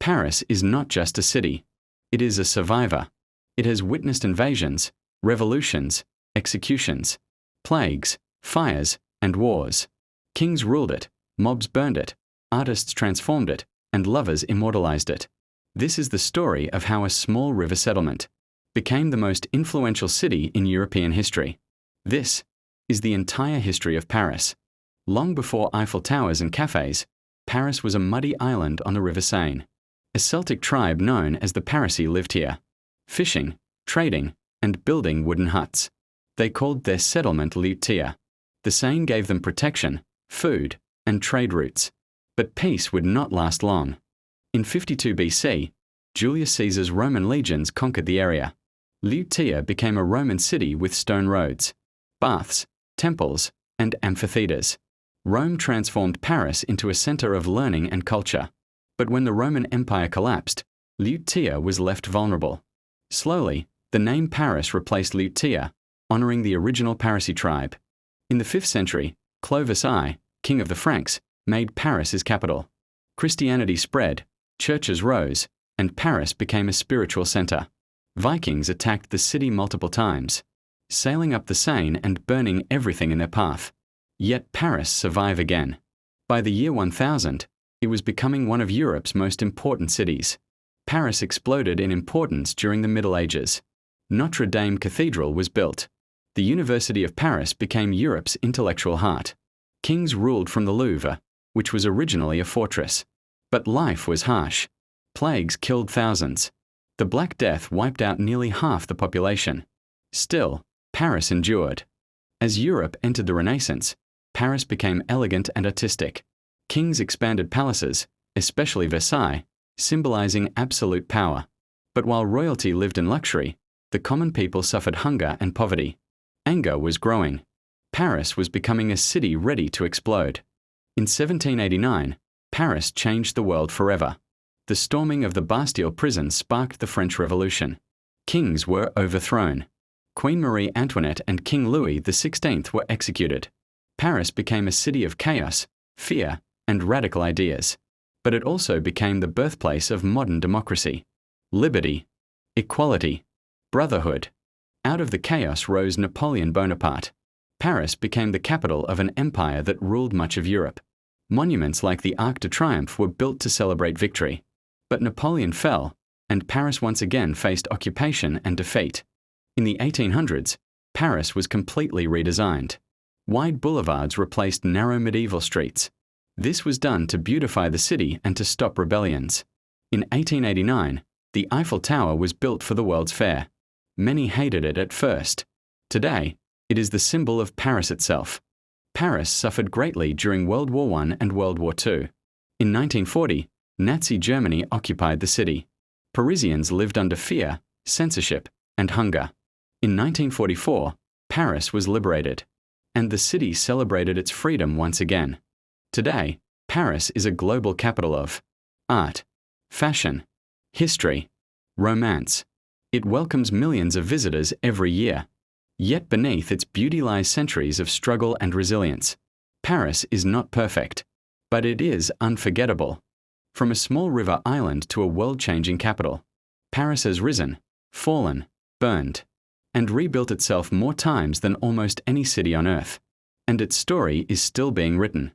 Paris is not just a city. It is a survivor. It has witnessed invasions, revolutions, executions, plagues, fires, and wars. Kings ruled it, mobs burned it, artists transformed it, and lovers immortalized it. This is the story of how a small river settlement became the most influential city in European history. This is the entire history of Paris. Long before Eiffel Towers and cafes, Paris was a muddy island on the River Seine. A Celtic tribe known as the Parisii lived here, fishing, trading, and building wooden huts. They called their settlement Liutia. The Seine gave them protection, food, and trade routes. But peace would not last long. In 52 BC, Julius Caesar's Roman legions conquered the area. Liutia became a Roman city with stone roads, baths, temples, and amphitheaters. Rome transformed Paris into a center of learning and culture. But when the Roman Empire collapsed, Liutia was left vulnerable. Slowly, the name Paris replaced Liutia, honoring the original Parisii tribe. In the 5th century, Clovis I, king of the Franks, made Paris his capital. Christianity spread, churches rose, and Paris became a spiritual center. Vikings attacked the city multiple times, sailing up the Seine and burning everything in their path. Yet Paris survived again. By the year 1000, it was becoming one of Europe's most important cities. Paris exploded in importance during the Middle Ages. Notre Dame Cathedral was built. The University of Paris became Europe's intellectual heart. Kings ruled from the Louvre, which was originally a fortress. But life was harsh. Plagues killed thousands. The Black Death wiped out nearly half the population. Still, Paris endured. As Europe entered the Renaissance, Paris became elegant and artistic. Kings expanded palaces, especially Versailles, symbolizing absolute power. But while royalty lived in luxury, the common people suffered hunger and poverty. Anger was growing. Paris was becoming a city ready to explode. In 1789, Paris changed the world forever. The storming of the Bastille prison sparked the French Revolution. Kings were overthrown. Queen Marie Antoinette and King Louis XVI were executed. Paris became a city of chaos, fear, and radical ideas. But it also became the birthplace of modern democracy. Liberty, equality, brotherhood. Out of the chaos rose Napoleon Bonaparte. Paris became the capital of an empire that ruled much of Europe. Monuments like the Arc de Triomphe were built to celebrate victory. But Napoleon fell, and Paris once again faced occupation and defeat. In the 1800s, Paris was completely redesigned. Wide boulevards replaced narrow medieval streets. This was done to beautify the city and to stop rebellions. In 1889, the Eiffel Tower was built for the World's Fair. Many hated it at first. Today, it is the symbol of Paris itself. Paris suffered greatly during World War I and World War II. In 1940, Nazi Germany occupied the city. Parisians lived under fear, censorship, and hunger. In 1944, Paris was liberated, and the city celebrated its freedom once again. Today, Paris is a global capital of art, fashion, history, romance. It welcomes millions of visitors every year. Yet beneath its beauty lies centuries of struggle and resilience. Paris is not perfect, but it is unforgettable. From a small river island to a world-changing capital, Paris has risen, fallen, burned, and rebuilt itself more times than almost any city on Earth. And its story is still being written.